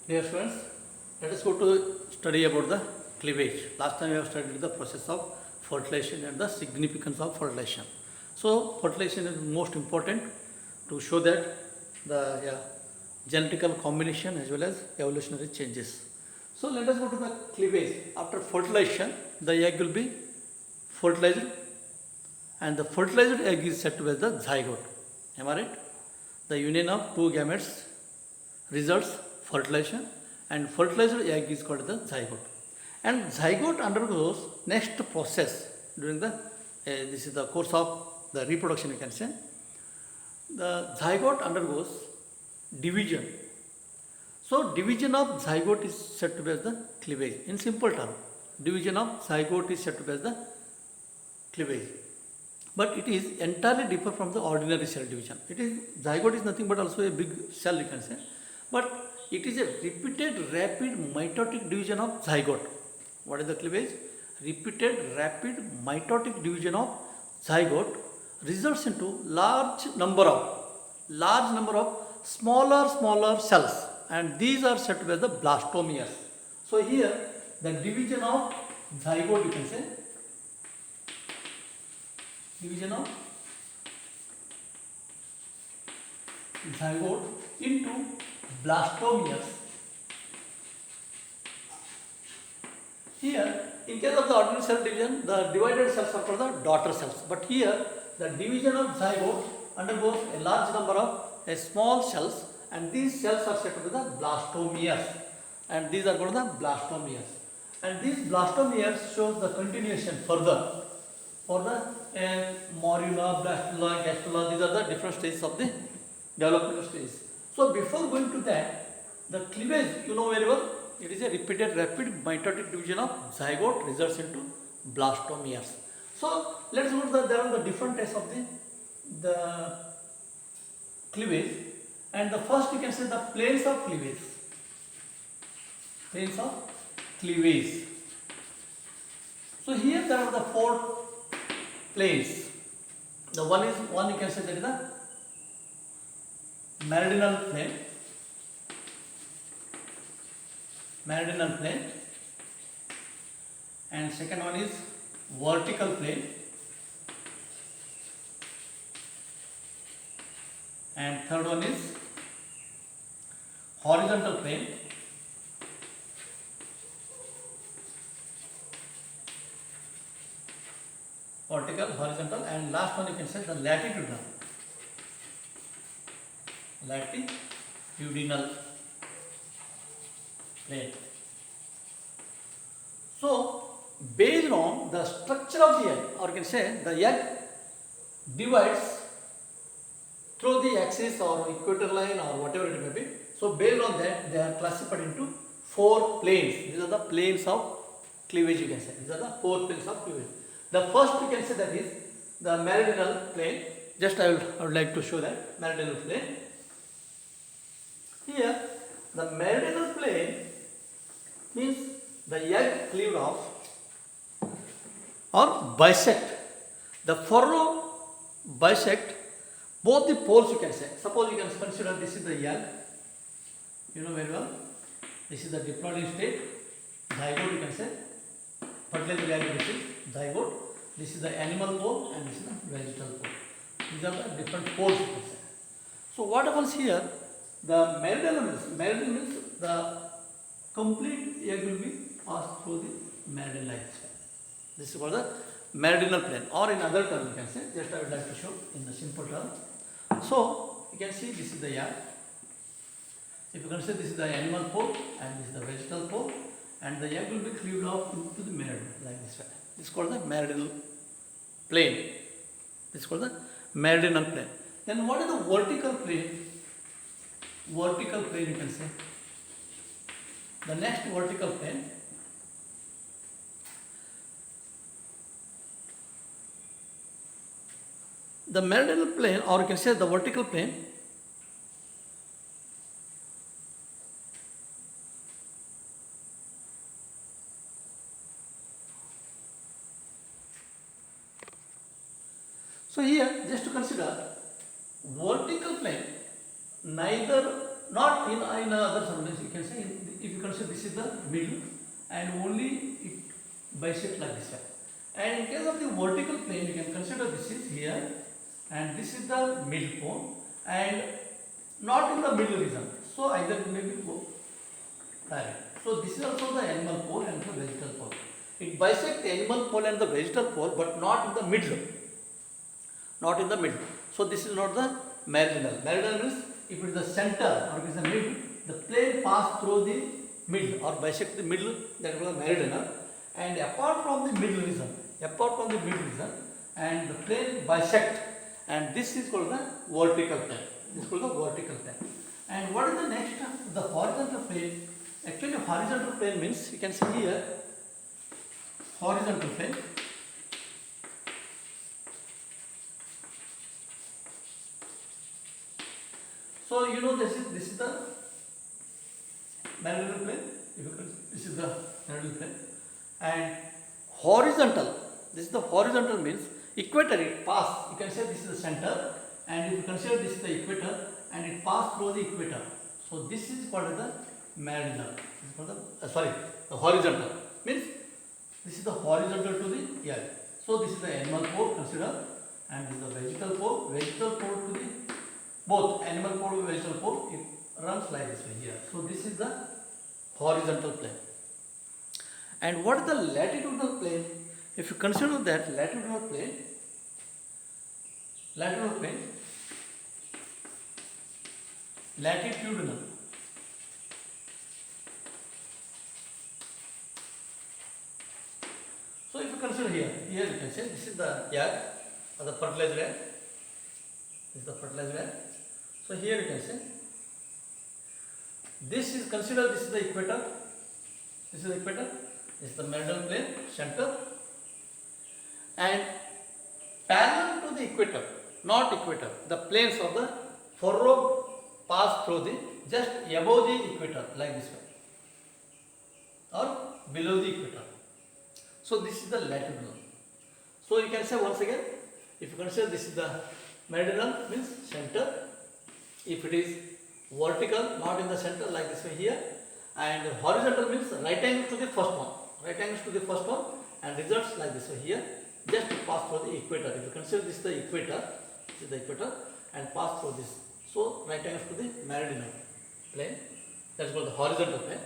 Dear students, let us go to study about the cleavage. Last time we have studied the process of fertilization and the significance of fertilization. So fertilization is most important to show that the genetical combination as well as evolutionary changes. So let us go to the cleavage. After fertilization, the egg will be fertilized and the fertilized egg is said to be as the zygote. Am I right? The union of two gametes results fertilization and fertilized egg is called the zygote. And zygote undergoes next process during the this is the course of the reproduction, you can say. The zygote undergoes division. So division of zygote is said to be as the cleavage. In simple term, division of zygote is said to be as the cleavage. But it is entirely different from the ordinary cell division. It is zygote is nothing but also a big cell, you can say. But it is a repeated rapid mitotic division of zygote. What is the cleavage? Repeated rapid mitotic division of zygote results into large number of smaller cells, and these are said to be as the blastomeres. So here the division of zygote, you can say, division of zygote into blastomeres. Here, in case of the ordinary cell division, the divided cells are called the daughter cells. But here, the division of zygote undergoes a large number of small cells, and these cells are said to be the blastomeres. And these are called the blastomeres. And these blastomeres shows the continuation further for the morula, blastula, gastrula. These are the different stages of the developmental stage. So before going to that, the cleavage, you know very well, it is a repeated rapid mitotic division of zygote results into blastomeres. So let's go to there are the different types of the cleavage, and the first you can say the planes of cleavage. Planes of cleavage. So here there are the four planes. The one you can say that is the meridional plane, and second one is vertical plane, and third one is horizontal plane, vertical, horizontal, and last one you can say the latitudinal plane. So based on the structure of the egg, or you can say the egg divides through the axis or equator line or whatever it may be. So based on that, they are classified into four planes. These are the planes of cleavage, you can say. These are the four planes of cleavage. The first you can say that is the meridional plane. Just I would like to show that meridional plane. Here the meridional plane means the egg cleaved off or bisect. The furrow bisect both the poles, you can say. Suppose you can consider this is the egg, you know very well. This is the diploid state, zygote, you can say. Fertilized egg, this is zygote. This is the animal pole and this is the vegetal pole. These are the different poles, you can say. So what happens here? The meridional means the complete egg will be passed through the meridional lifespan. This is called the meridional plane, or in other terms you can say, just I would like to show in the simple term. So you can see this is the egg. If you consider this is the animal pole and this is the vegetal pole, and the egg will be cleaved off into the meridional like this way. This is called the meridional plane. This is called the meridional plane. Then what is the vertical plane? Vertical plane, you can say. The next vertical plane, the meridional plane, or you can say the vertical plane, so here just to consider vertical plane, neither not in other surroundings, you can say in consider this is the middle and only it bisect like this way. And in case of the vertical plane, you can consider this is here and this is the middle pole and not in the middle region. So either maybe direct. So this is also the animal pole and the vegetal pole. It bisects the animal pole and the vegetal pole, but not in the middle. Not in the middle. So this is not the meridional. Meridional means if it is the center or it is the middle, the plane pass through the middle or bisect the middle, that is called the meridional. And apart from the middle region, and the plane bisect, and this is called the vertical plane. This is called the vertical plane. And what is the next? The horizontal plane. Actually, horizontal plane means you can see here horizontal plane. So you know this is the meridional plane. This is the meridional plane, and horizontal. This is the horizontal means equator. It pass. You can say this is the center, and if you consider this is the equator, and it pass through the equator. So this is called the meridional. This is called the horizontal means this is the horizontal to the earth. So this is the animal pole consider, and this is the vegetal pole. Vegetal pole to the both animal pole and vegetal pole, it runs like this way here. So this is the horizontal plane. And what is the latitudinal plane? If you consider that latitudinal plane, latitudinal. So if you consider here you can say this is the earth or the fertilizer air. This is the fertilizer air. So here you can say this is considered this is the equator. This is the equator. This is the meridional plane center, and parallel to the equator, not equator, the planes of the furrow pass through the just above the equator like this way or below the equator. So this is the latitudinal. So you can say once again, if you consider this is the meridional means center. If it is vertical, not in the center like this way here, and horizontal means right angle to the first one, and results like this way here, just to pass through the equator. If you consider this is the equator, and pass through this. So right angle to the meridional plane, that is called the horizontal plane.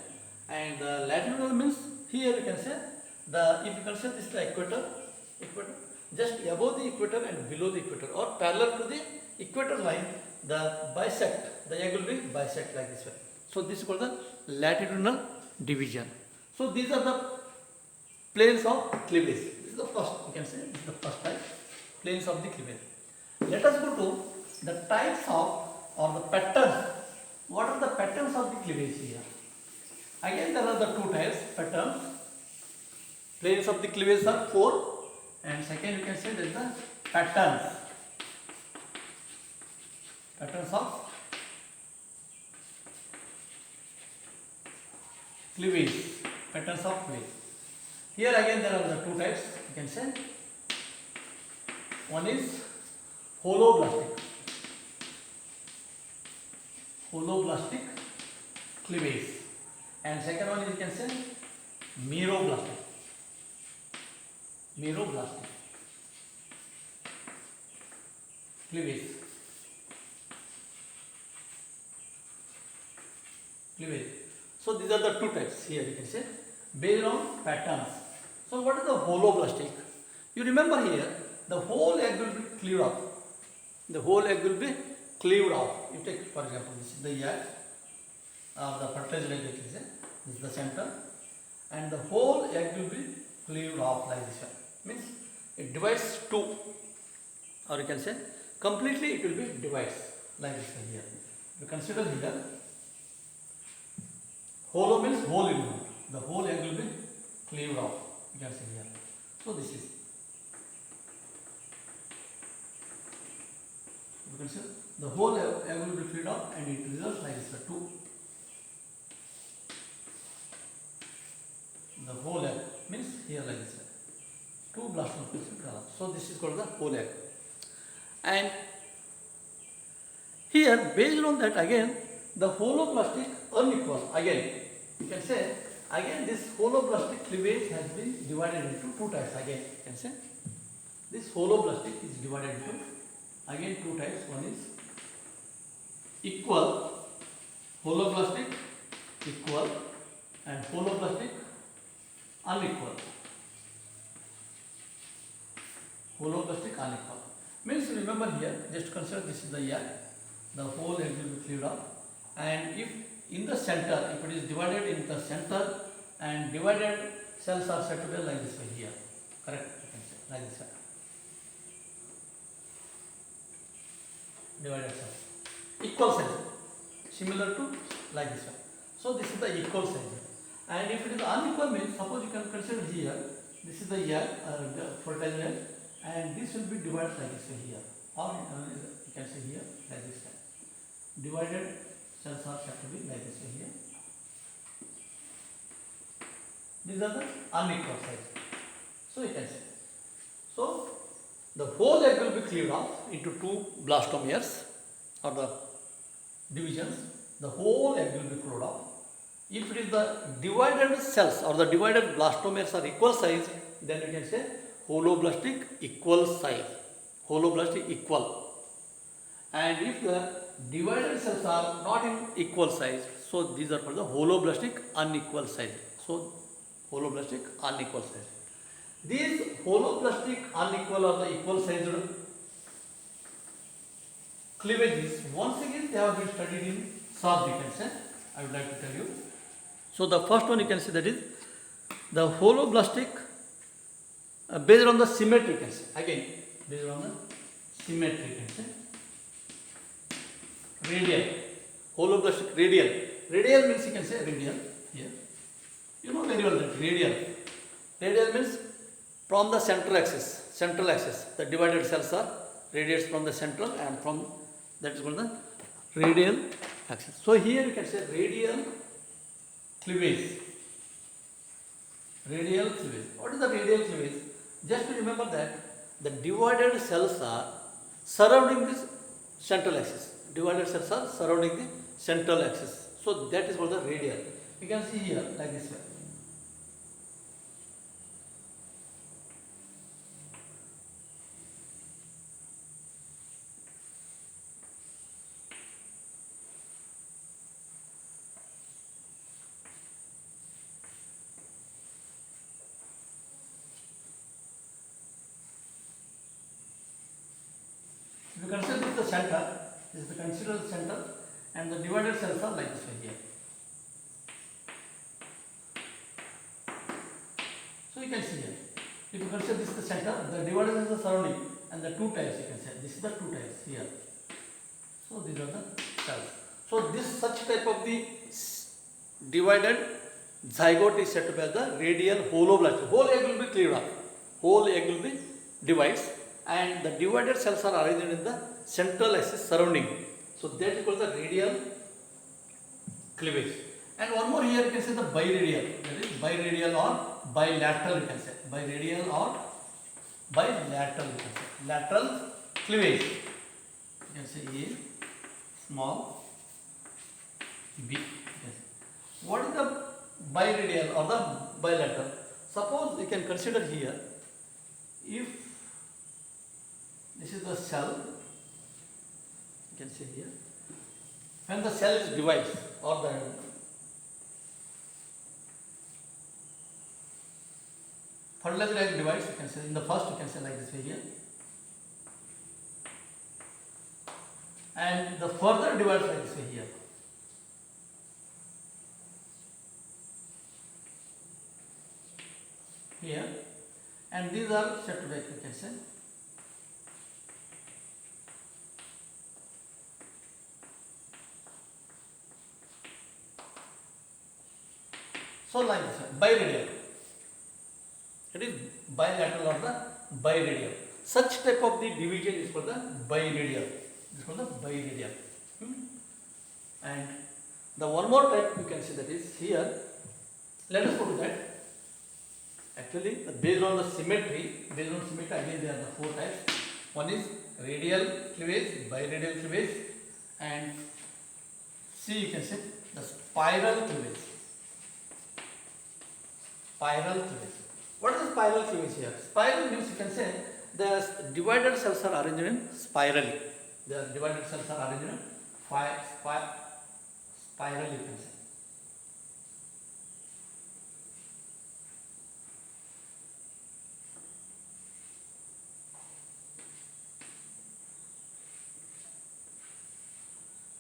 And the latitudinal means here you can say if you consider this is the equator, just above the equator and below the equator or parallel to the equator line, the angle will be bisect like this way. So this is called the latitudinal division. So these are the planes of cleavage. This is the first, you can say this is the first type, planes of the cleavage. Let us go to the types of or the patterns. What are the patterns of the cleavage here? Again there are the two types patterns. Planes of the cleavage are 4, and second you can say there is the patterns of cleavage. Here again there are the two types, you can say. One is holoblastic cleavage, and second one is you can say meroblastic cleavage. So these are the two types here you can say based on patterns. So what is the holoblastic? You remember here the whole egg will be cleaved off. You take for example this is the egg the fertilizer egg you can say. This is the center, and the whole egg will be cleaved off like this one. Means it divides two, or you can say completely it will be divides like this one here. You consider here holo means whole element. The whole egg will be cleaved off. You can see here. So this is. You can see the whole egg will be cleaved off, and it results like this. Two. The whole egg means here like this. Two blastons will develop. So this is called the whole egg. And here based on that again the holoplastic unequal again. you can say again this holoblastic cleavage has been divided into two types. Again, you can say this holoblastic is divided into again two types. One is equal holoblastic equal and holoblastic unequal. Holoblastic unequal means, remember here, just consider this is the egg, the whole egg will be cleaved up, and if in the center, if it is divided in the center and divided cells are set to be like this way here, correct, you can say like this way, divided cells, equal size, similar to like this way. So this is the equal size. And if it is unequal means, suppose you can consider here, this is the egg, the fertile egg, and this will be divided like this way here, or you can say here like this way. Divided cells are set to be like this way here. These are the unequal size. So you can say. So the whole egg will be cleaved off into two blastomeres or the divisions. The whole egg will be cleaved off. If it is the divided cells or the divided blastomeres are equal size, then you can say holoblastic equal size, holoblastic equal. And if the divided cells are not in equal size, so these are called the holoblastic unequal size. So holoblastic unequal size. These holoblastic unequal or the equal sized cleavages, once again they have been studied in SOB, you can say. I would like to tell you. So the first one you can see, that is the holoblastic based on the symmetry, you can say. Again, based on the symmetry, you can say. Radial, holoblastic radial. Radial means, you can say radial here. You know very well that radial. Radial means from the central axis, the divided cells are radiates from the central, and from that is called the radial axis. So here you can say radial cleavage. Radial cleavage. What is the radial cleavage? Just to remember that the divided cells are surrounding this central axis. Divided cells are surrounding the central axis. So that is called the radial. You can see here like this way. If you consider this is the center, this is the considered center, and the divided cells are like this way here. So you can see here, if you consider this is the center, the divided cells are surrounding, and the two types you can say, this is the two types here. So these are the cells. So this such type of the divided zygote is said to be as the radial holoblastic. Whole egg will be cleaved up. Whole egg will be divided, and the divided cells are arranged in the central axis surrounding. So that is called the radial cleavage. And one more here you can say the biradial. That is biradial or bilateral, you can say. Biradial or bilateral, you can say. Lateral cleavage. You can say A, small, B. Yes. What is the biradial or the bilateral? Suppose you can consider here, if this is the cell, you can see here, when the cell is divided or the fertilizer egg divides, you can say in the first, you can say like this way here, and the further divides like this way here. Here, and these are set to be, you can say. So like this, biradial. It is bilateral or the biradial. Such type of the division is called the biradial. This is called the biradial. And the one more type you can see, that is here. Let us go to that. Actually, based on the symmetry, again there are the four types. One is radial cleavage, biradial cleavage, and C you can say the spiral cleavage. spiral cleavage. What is the spiral cleavage here? Spiral means you can say the divided cells are arranged in spirally. The divided cells are arranged in spiral, you can say.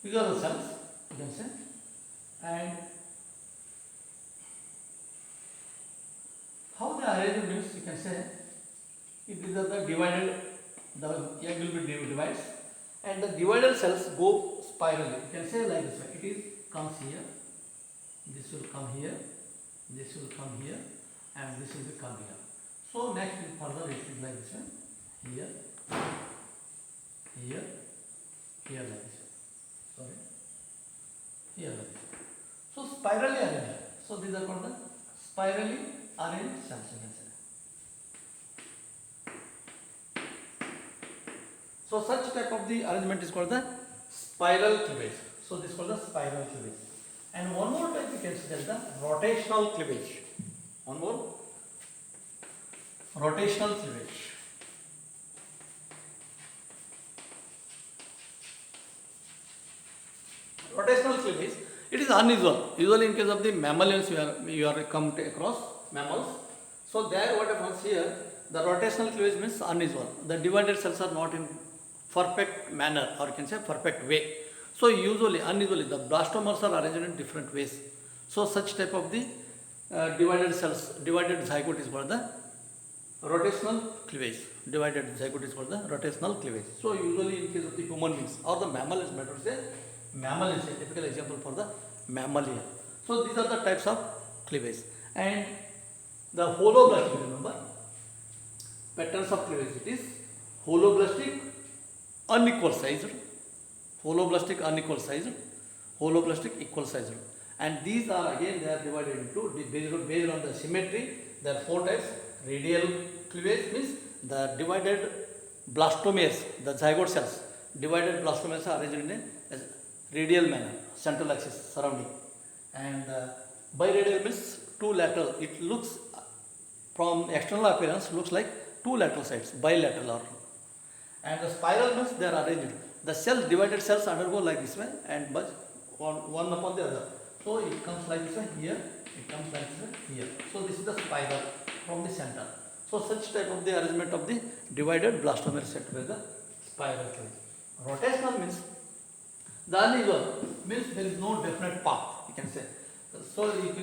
These are the cells, you can say, and how they are arranged means you can say if these are the divided, the egg will be divided, and the divided cells go spirally. You can say like this way. It is comes here, this will come here, this will come here, and this will be come here. So next further it is like this way. Here, here, here like this way. Sorry, here like this. So spirally arranged. So these are called the spirally arranged cells, you can say. So such type of the arrangement is called the spiral cleavage. So this is called the spiral cleavage. And one more type we consider the rotational cleavage. One more, rotational cleavage. Rotational cleavage, it is unusual. Usually in case of the mammalians you are come across mammals. So there what happens here, the rotational cleavage means unusual. The divided cells are not in perfect manner, or you can say perfect way. So usually, unusually, the blastomers are arranged in different ways. So such type of the divided cells, divided zygote is called the rotational cleavage. Divided zygote is called the rotational cleavage. So usually in case of the human beings or the mammal is better to say, mammal is a typical example for the mammalia. So these are the types of cleavage. And the holoblastic, remember, patterns of cleavage, it is holoblastic, unequal sized, holoblastic unequal sized, holoblastic equal sized. And these are again they are divided into based on the symmetry. There are four types. Radial cleavage means the divided blastomeres, the zygote cells, divided blastomeres are arranged in a radial manner, central axis surrounding. And biradial means two lateral. It looks from external appearance looks like two lateral sides, bilateral or. And the spiral means they are arranged. The cells, divided cells undergo like this way and but one upon the other. So it comes like this way here, it comes like this way here. So this is the spiral from the center. So such type of the arrangement of the divided blastomere set by the spiral cleavage. Rotational means the unusual means there is no definite path, you can say. So if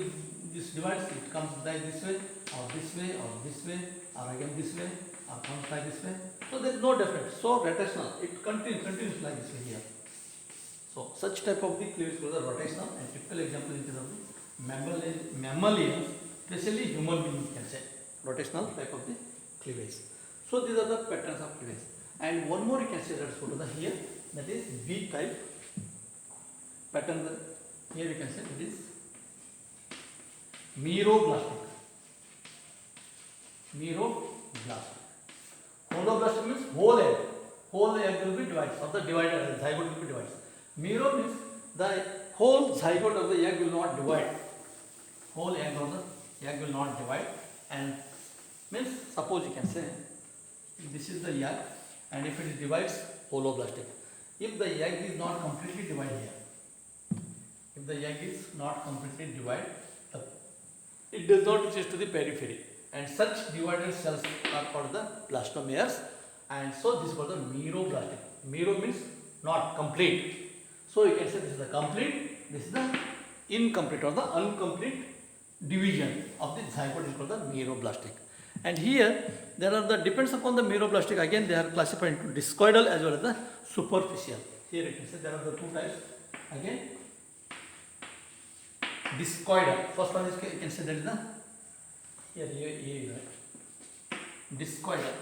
this divides, it comes like this way or this way or this way or again this way or comes like this way. So there is no definite. So rotational, it continues like this way here. So such type of the cleavage is rotational, and typical example is of the mammalians, especially human beings, can say rotational type of the cleavage. So these are the patterns of cleavage. And one more you can say, let's go to the here, that is V type pattern. Here you can say it is meroblastic. Meroblastic. Holoblastic means whole egg. Whole egg will be divided, or the divided zygote will be divided. Mero means the whole zygote of the egg will not divide. Whole egg of the egg will not divide, and means suppose you can say this is the egg, and if it divides, holoblastic. If the egg is not completely divided here, if the egg is not completely divided, it does not reach to the periphery, and such divided cells are called the blastomeres, and so this is called the meroblastic. Mero means not complete. So you can say this is the complete, this is the incomplete or the incomplete division of the zygote is called the meroblastic. And here there are the depends upon the meroblastic, again they are classified into discoidal as well as the superficial. Here you can say there are the two types again. Discoidal, first one is you can say that is the here right? Discoidal.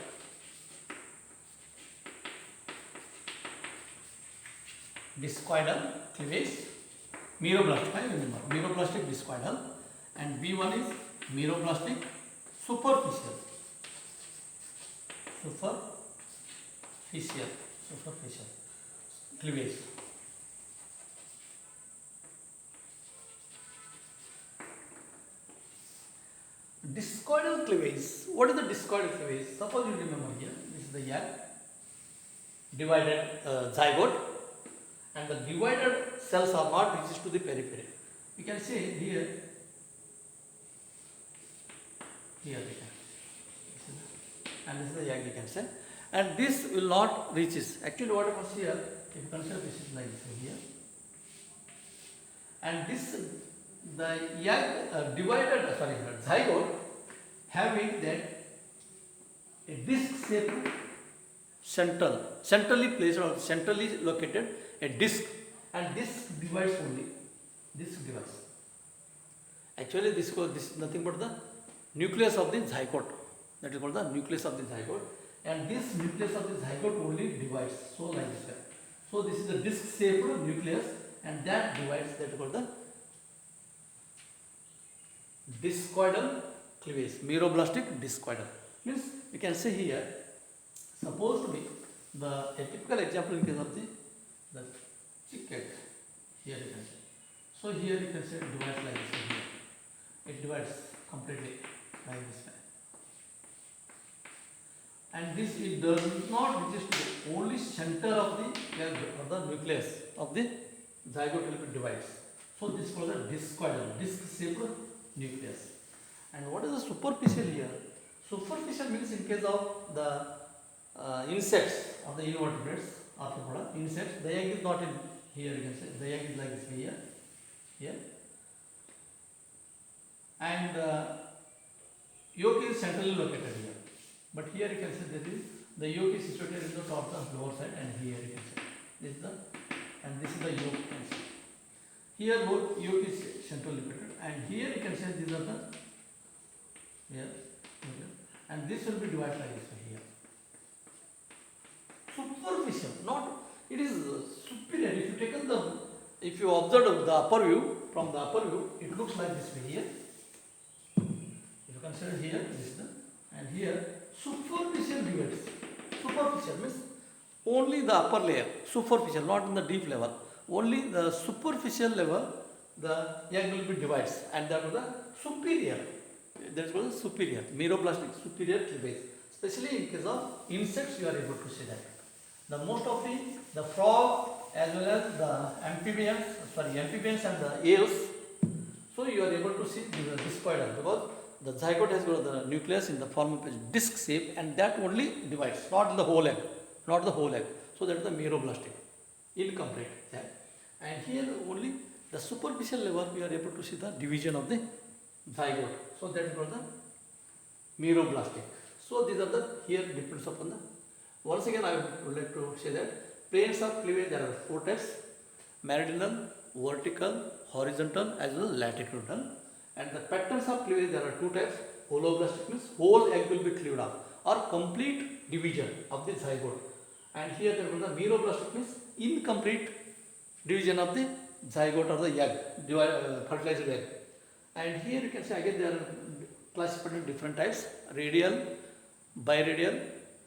Discoidal cleavage, meroblastic, I remember, meroblastic discoidal, and B1 is meroblastic superficial. Superficial cleavage. discoidal cleavage. What is the discoidal cleavage? Suppose you remember here, this is the egg, divided zygote, and the divided cells are not reaches to the periphery. You can see here, here we can, and this is the egg you can say, and this will not reaches. Actually, what happens here? If you consider this is like this here, and this the egg divided zygote having that a disc shape centrally placed or centrally located a disc, and this divides only. This divides. Actually, this is nothing but the nucleus of the zygote. That is called the nucleus of the zygote, and this nucleus of the zygote only divides. So like this way. So this is the disc shaped nucleus, and that divides. That is called the discoidal cleavage, meroblastic discoidal. Means you can say here, supposed to be a typical example in case of the chicken. Here you can say. So here you can say it divides like this. Here. It divides completely like this way. And this it does not reach to the only center of the nucleus of the zygote will be divides. So this is called the discoidal, disc shaped nucleus. And what is the superficial here? Superficial means in case of the insects or the invertebrates, arthropoda, insects, the egg is not in here, you can say, the egg is like this here, and yolk is centrally located here. But here you can say that is the yolk is situated in the top of lower side, and here you can say this is the, and this is the yolk. Here both yolk is centrally located, and here you can say these are the here, and this will be divided like this here. Superficial, not it is superior. If you take if you observe the upper view, from the upper view, it looks like this way here. If you consider here, this is the, and here superficial divides. Superficial means only the upper layer, superficial, not in the deep level. Only the superficial level, the egg will be divides, and that is the superior. That is called superior, meroblastic superior cleavage. Especially in case of insects, you are able to see that. The most of the frog as well as the amphibians and the eels. So you are able to see the discoidal, because the zygote has got the nucleus in the form of a disc shape, and that only divides, not the whole egg, not the whole egg. So that is the meroblastic, incomplete. Yeah. And here only the superficial level we are able to see the division of the zygote. So that is called the meroblastic. So these are the, here depends upon the, once again I would like to say that planes of cleavage there are 4 types: meridional, vertical, horizontal as well as latitudinal. And the patterns of cleavage there are 2 types: holoblastic means whole egg will be cleaved off, or complete division of the zygote. And here there is the meroblastic means incomplete division of the zygote or the egg, fertilized egg. And here you can say again they are classified in different types: radial, biradial,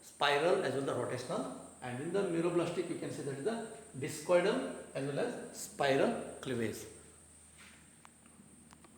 spiral as well as the rotational. And in the meroblastic you can say that is the discoidal as well as spiral cleavage.